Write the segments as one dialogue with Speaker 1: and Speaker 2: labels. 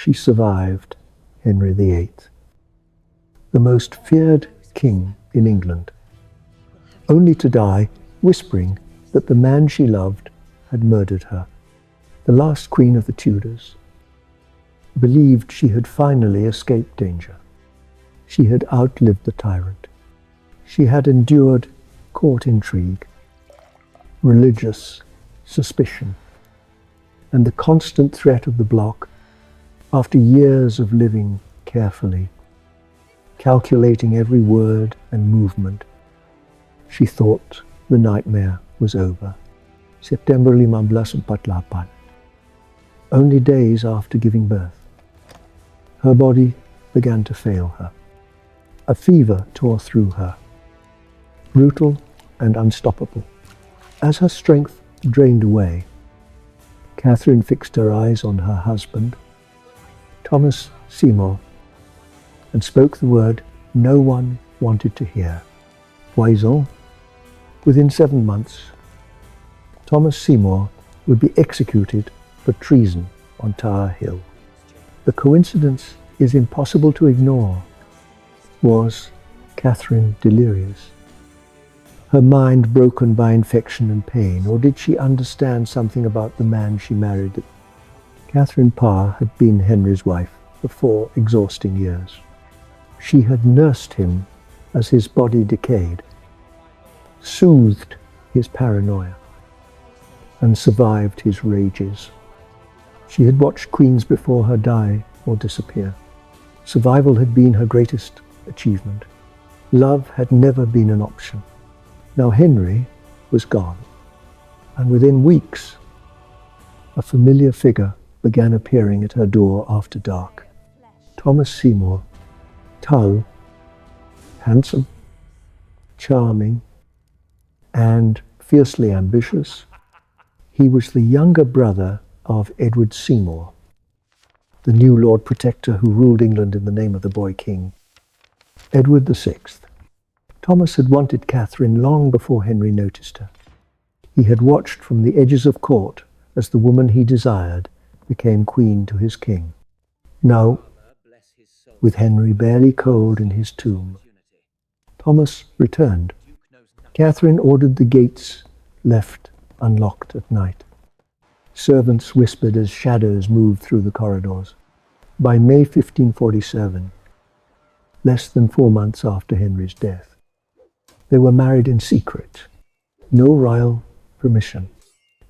Speaker 1: She survived Henry VIII, the most feared king in England, only to die whispering that the man she loved had murdered her. The last queen of the Tudors believed she had finally escaped danger. She had outlived the tyrant. She had endured court intrigue, religious suspicion, and the constant threat of the bloc. After years of living carefully, calculating every word and movement, she thought the nightmare was over. September 1548, only days after giving birth. Her body began to fail her. A fever tore through her, brutal and unstoppable. As her strength drained away, Catherine fixed her eyes on her husband, Thomas Seymour, and spoke the word no one wanted to hear: Poison. Within 7 months, Thomas Seymour would be executed for treason on Tower Hill. The coincidence is impossible to ignore. Was Catherine delirious? Her mind broken by infection and pain, or did she understand something about the man she married? Catherine Parr had been Henry's wife for 4 exhausting years. She had nursed him as his body decayed, soothed his paranoia, and survived his rages. She had watched queens before her die or disappear. Survival had been her greatest achievement. Love had never been an option. Now Henry was gone, and within weeks, a familiar figure began appearing at her door after dark. Thomas Seymour, tall, handsome, charming, and fiercely ambitious. He was the younger brother of Edward Seymour, the new Lord Protector who ruled England in the name of the boy king, Edward VI. Thomas had wanted Catherine long before Henry noticed her. He had watched from the edges of court as the woman he desired became queen to his king. Now, with Henry barely cold in his tomb, Thomas returned. Catherine ordered the gates left unlocked at night. Servants whispered as shadows moved through the corridors. By May 1547, less than 4 months after Henry's death, they were married in secret. No royal permission,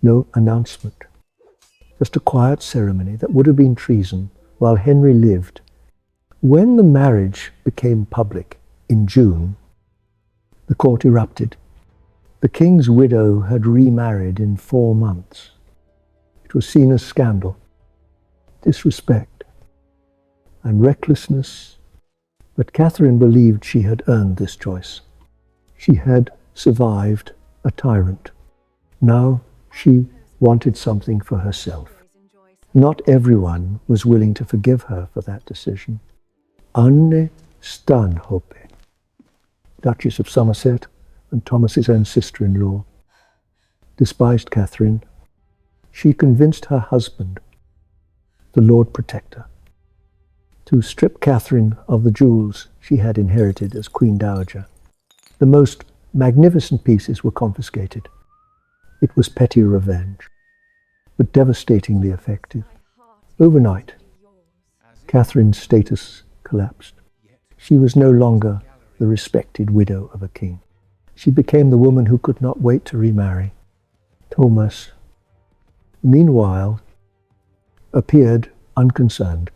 Speaker 1: no announcement. Just a quiet ceremony that would have been treason while Henry lived. When the marriage became public in June, the court erupted. The king's widow had remarried in 4 months. It was seen as scandal, disrespect, and recklessness. But Catherine believed she had earned this choice. She had survived a tyrant. Now she wanted something for herself. Not everyone was willing to forgive her for that decision. Anne Stanhope, Duchess of Somerset and Thomas's own sister-in-law, despised Catherine. She convinced her husband, the Lord Protector, to strip Catherine of the jewels she had inherited as Queen Dowager. The most magnificent pieces were confiscated. It was petty revenge, but devastatingly effective. Overnight, Catherine's status collapsed. She was no longer the respected widow of a king. She became the woman who could not wait to remarry. Thomas, meanwhile, appeared unconcerned.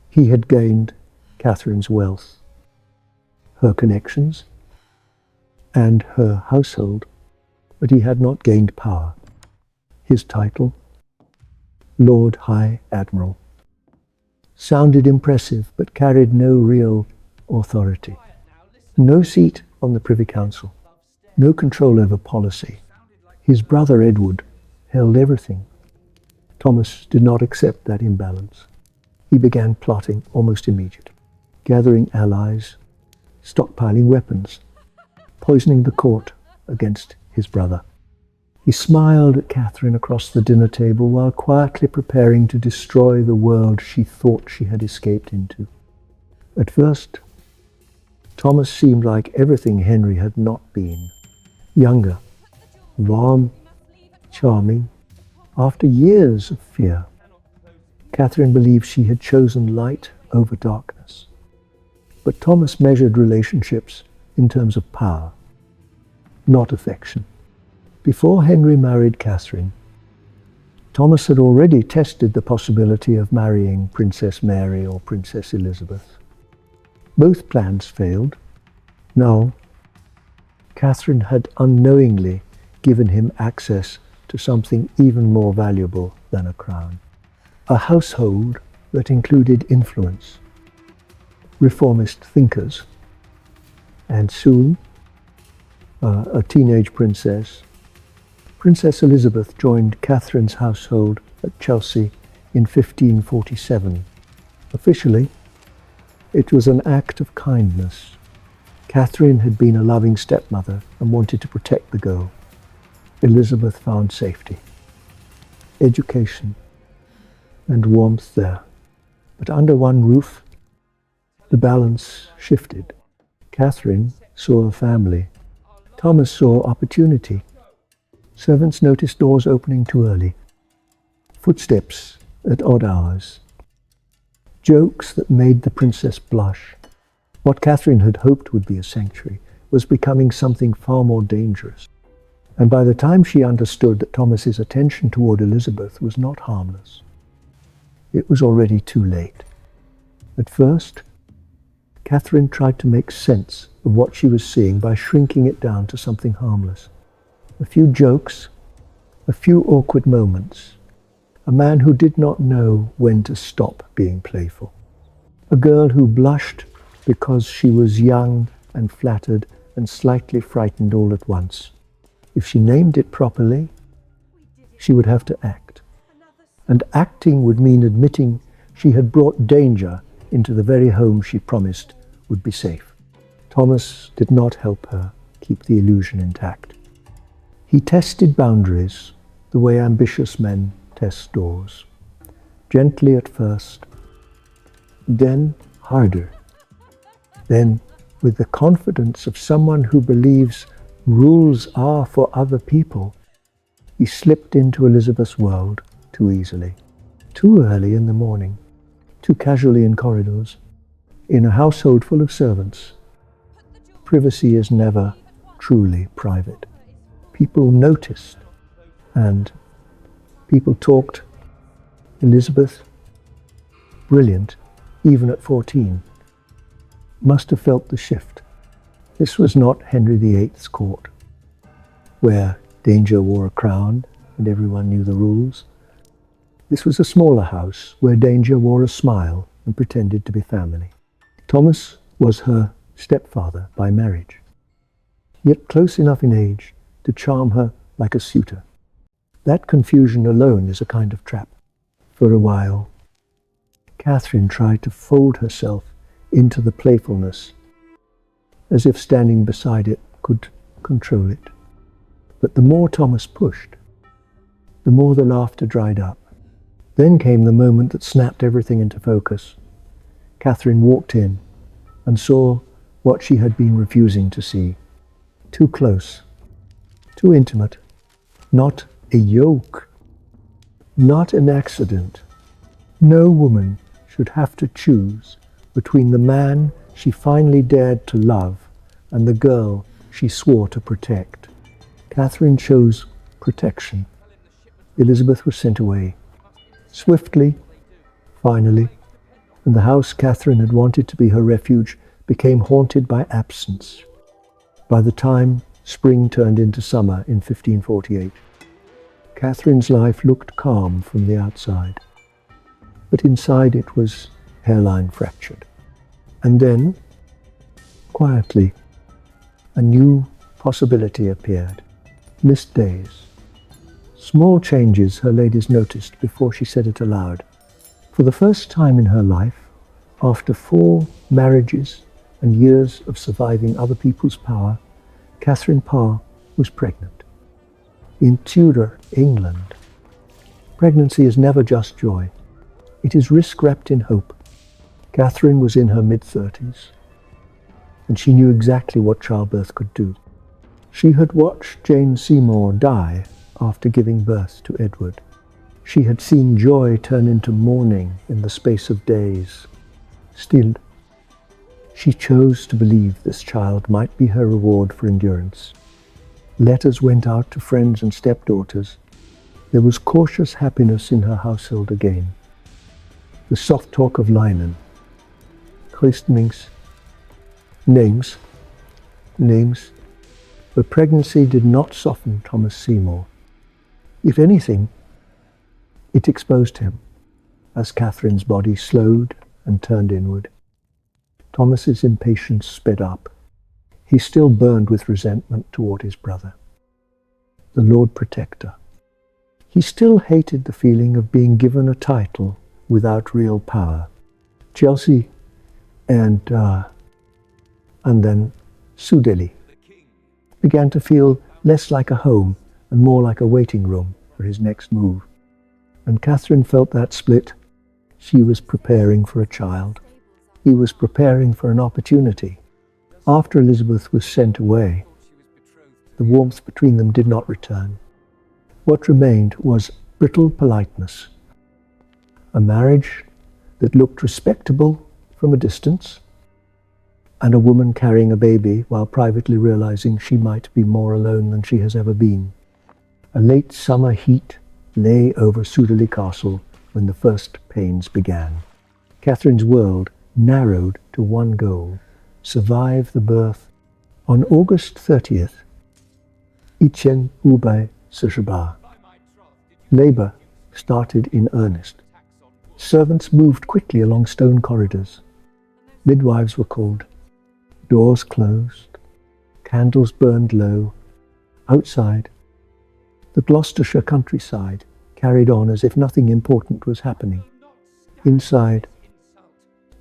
Speaker 1: He had gained Catherine's wealth, her connections, and her household, but he had not gained power. His title, Lord High Admiral, sounded impressive but carried no real authority. No seat on the Privy Council, no control over policy. His brother Edward held everything. Thomas did not accept that imbalance. He began plotting almost immediately, gathering allies, stockpiling weapons, poisoning the court against his brother. He smiled at Catherine across the dinner table while quietly preparing to destroy the world she thought she had escaped into. At first, Thomas seemed like everything Henry had not been. Younger, warm, charming, after years of fear. Catherine believed she had chosen light over darkness. But Thomas measured relationships in terms of power, not affection. Before Henry married Catherine, Thomas had already tested the possibility of marrying Princess Mary or Princess Elizabeth. Both plans failed. Now, Catherine had unknowingly given him access to something even more valuable than a crown. A household that included influence, reformist thinkers, and soon, a teenage princess. Princess Elizabeth joined Catherine's household at Chelsea in 1547. Officially, it was an act of kindness. Catherine had been a loving stepmother and wanted to protect the girl. Elizabeth found safety, education, and warmth there. But under one roof, the balance shifted. Catherine saw a family. Thomas saw opportunity. Servants noticed doors opening too early, footsteps at odd hours, jokes that made the princess blush. What Catherine had hoped would be a sanctuary was becoming something far more dangerous. And by the time she understood that Thomas's attention toward Elizabeth was not harmless, it was already too late. At first, Catherine tried to make sense of what she was seeing by shrinking it down to something harmless. A few jokes, a few awkward moments, a man who did not know when to stop being playful, a girl who blushed because she was young and flattered and slightly frightened all at once. If she named it properly, she would have to act. And acting would mean admitting she had brought danger into the very home she promised would be safe. Thomas did not help her keep the illusion intact. He tested boundaries the way ambitious men test doors. Gently at first, then harder. Then, with the confidence of someone who believes rules are for other people, he slipped into Elizabeth's world too easily, too early in the morning, too casually in corridors, in a household full of servants. Privacy is never truly private. People noticed, and people talked. Elizabeth, brilliant, even at 14, must have felt the shift. This was not Henry VIII's court, where danger wore a crown and everyone knew the rules. This was a smaller house where danger wore a smile and pretended to be family. Thomas was her stepfather by marriage, yet close enough in age to charm her like a suitor. That confusion alone is a kind of trap. For a while, Catherine tried to fold herself into the playfulness, as if standing beside it could control it. But the more Thomas pushed, the more the laughter dried up. Then came the moment that snapped everything into focus. Catherine walked in and saw what she had been refusing to see. Too close, too intimate, not a yoke, not an accident. No woman should have to choose between the man she finally dared to love and the girl she swore to protect. Catherine chose protection. Elizabeth was sent away. Swiftly, finally, and the house Catherine had wanted to be her refuge became haunted by absence. By the time spring turned into summer in 1548, Catherine's life looked calm from the outside, but inside it was hairline fractured. And then, quietly, a new possibility appeared. Missed days. Small changes her ladies noticed before she said it aloud. For the first time in her life, after 4 marriages and years of surviving other people's power, Catherine Parr was pregnant. In Tudor England, pregnancy is never just joy. It is risk wrapped in hope. Catherine was in her mid-30s, and she knew exactly what childbirth could do. She had watched Jane Seymour die after giving birth to Edward. She had seen joy turn into mourning in the space of days. Still, she chose to believe this child might be her reward for endurance. Letters went out to friends and stepdaughters. There was cautious happiness in her household again. The soft talk of linen, christenings, names, but pregnancy did not soften Thomas Seymour. If anything, it exposed him, as Catherine's body slowed and turned inward. Thomas's impatience sped up. He still burned with resentment toward his brother, the Lord Protector. He still hated the feeling of being given a title without real power. Chelsea and then Sudeley began to feel less like a home and more like a waiting room for his next move. And Catherine felt that split. She was preparing for a child. He was preparing for an opportunity. After Elizabeth was sent away, the warmth between them did not return. What remained was brittle politeness. A marriage that looked respectable from a distance, and a woman carrying a baby while privately realizing she might be more alone than she has ever been. A late summer heat lay over Sudeley Castle when the first pains began. Catherine's world narrowed to one goal: survive the birth. On August 30th, Etienne Ube Sejaba, Labour started in earnest. Servants moved quickly along stone corridors. Midwives were called. Doors closed. Candles burned low. Outside, the Gloucestershire countryside carried on as if nothing important was happening. Inside,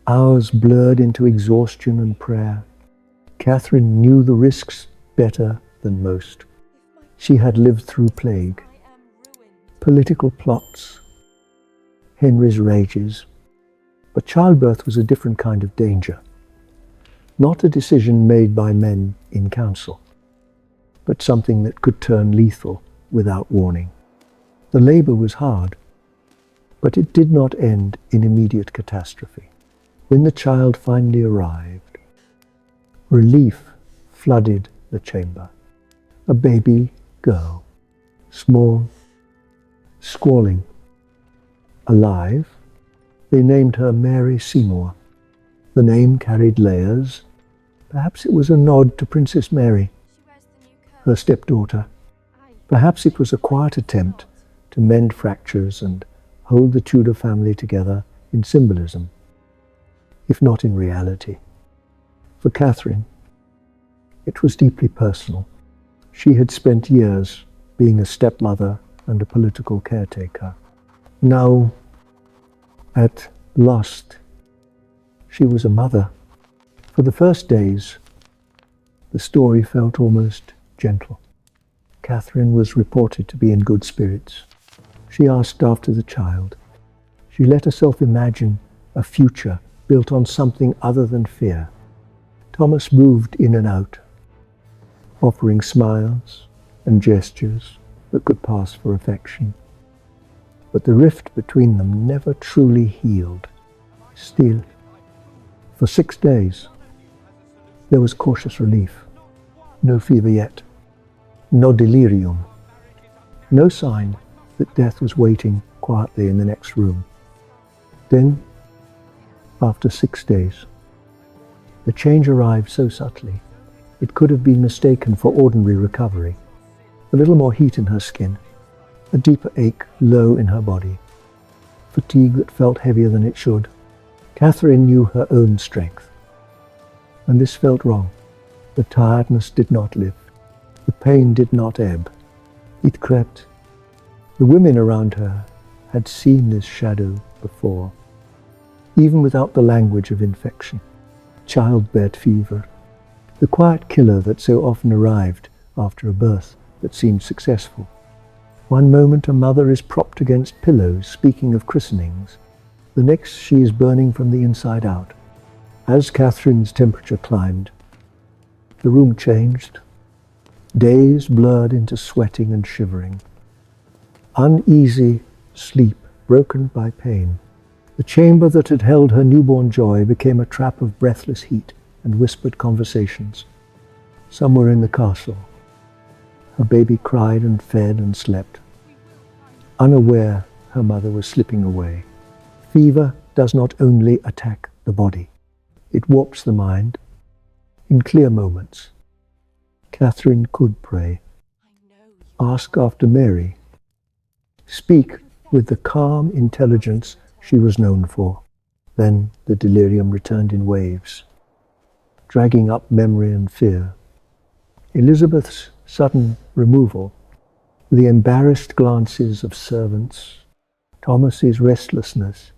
Speaker 1: hours blurred into exhaustion and prayer. Catherine knew the risks better than most. She had lived through plague, political plots, Henry's rages. But childbirth was a different kind of danger. Not a decision made by men in council, but something that could turn lethal without warning. The labour was hard, but it did not end in immediate catastrophe. When the child finally arrived, relief flooded the chamber. A baby girl, small, squalling, alive. They named her Mary Seymour. The name carried layers. Perhaps it was a nod to Princess Mary, her stepdaughter. Perhaps it was a quiet attempt to mend fractures and hold the Tudor family together in symbolism, if not in reality. For Catherine, it was deeply personal. She had spent years being a stepmother and a political caretaker. Now, at last, she was a mother. For the first days, the story felt almost gentle. Catherine was reported to be in good spirits. She asked after the child. She let herself imagine a future built on something other than fear. Thomas moved in and out, offering smiles and gestures that could pass for affection. But the rift between them never truly healed. Still, for 6 days, there was cautious relief. No fever yet. No delirium. No sign that death was waiting quietly in the next room. Then, after 6 days, the change arrived so subtly, it could have been mistaken for ordinary recovery. A little more heat in her skin, a deeper ache low in her body, fatigue that felt heavier than it should. Catherine knew her own strength, and this felt wrong. The tiredness did not lift. The pain did not ebb. It crept. The women around her had seen this shadow before, even without the language of infection. Childbed fever, the quiet killer that so often arrived after a birth that seemed successful. One moment a mother is propped against pillows speaking of christenings. The next she is burning from the inside out. As Catherine's temperature climbed, the room changed. Days blurred into sweating and shivering. Uneasy sleep broken by pain. The chamber that had held her newborn joy became a trap of breathless heat and whispered conversations. Somewhere in the castle, her baby cried and fed and slept. Unaware, her mother was slipping away. Fever does not only attack the body, it warps the mind. In clear moments, Catherine could pray, ask after Mary, speak with the calm intelligence she was known for. Then the delirium returned in waves, dragging up memory and fear. Elizabeth's sudden removal, the embarrassed glances of servants, Thomas's restlessness,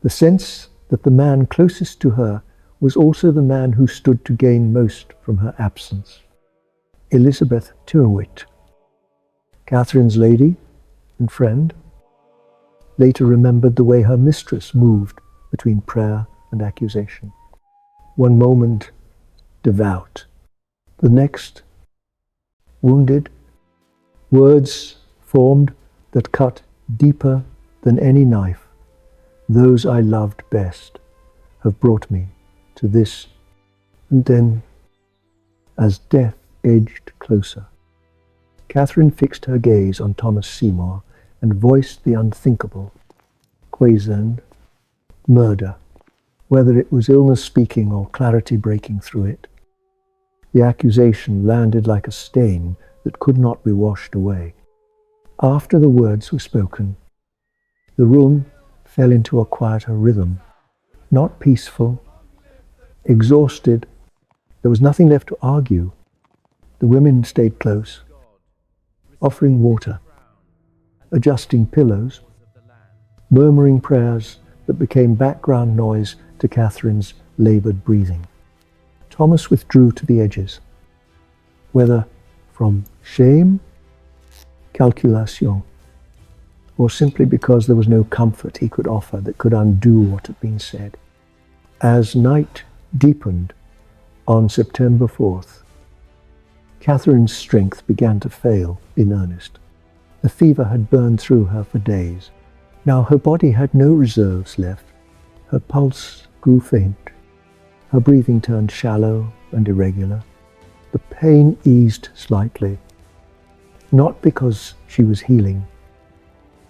Speaker 1: the sense that the man closest to her was also the man who stood to gain most from her absence. Elizabeth Tyrwhitt, Catherine's lady and friend, later remembered the way her mistress moved between prayer and accusation. One moment devout, the next wounded, words formed that cut deeper than any knife. Those I loved best have brought me to this. And then, as death edged closer, Catherine fixed her gaze on Thomas Seymour and voiced the unthinkable. Treason, murder, whether it was illness speaking or clarity breaking through it. The accusation landed like a stain that could not be washed away. After the words were spoken, the room fell into a quieter rhythm, not peaceful, exhausted. There was nothing left to argue. The women stayed close, offering water, adjusting pillows, murmuring prayers that became background noise to Catherine's laboured breathing. Thomas withdrew to the edges, whether from shame, calculation, or simply because there was no comfort he could offer that could undo what had been said. As night deepened on September 4th, Catherine's strength began to fail in earnest. The fever had burned through her for days. Now her body had no reserves left. Her pulse grew faint. Her breathing turned shallow and irregular. The pain eased slightly, not because she was healing,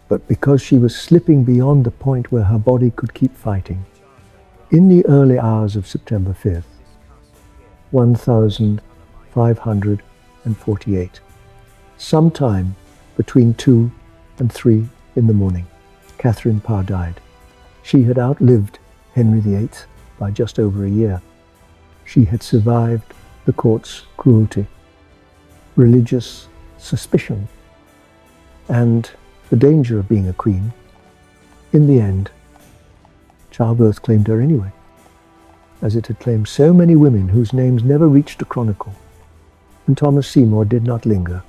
Speaker 1: but because she was slipping beyond the point where her body could keep fighting. In the early hours of September 5th, 1548, sometime between 2 and 3 in the morning, Catherine Parr died. She had outlived Henry VIII by just over a year. She had survived the court's cruelty, religious suspicion, and the danger of being a queen. In the end, childbirth claimed her anyway, as it had claimed so many women whose names never reached a chronicle. And Thomas Seymour did not linger.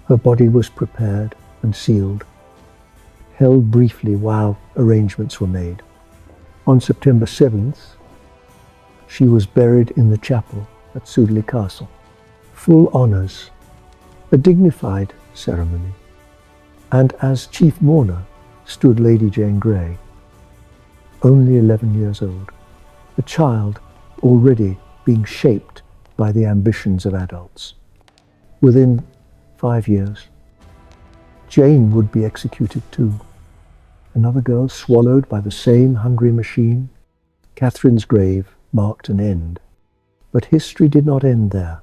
Speaker 1: Her body was prepared and sealed, held briefly while arrangements were made. On September 7th, she was buried in the chapel at Sudeley Castle. Full honours, a dignified ceremony, and as chief mourner stood Lady Jane Grey, only 11 years old, a child already being shaped by the ambitions of adults. Within 5 years, Jane would be executed too. Another girl swallowed by the same hungry machine. Catherine's grave marked an end. But history did not end there.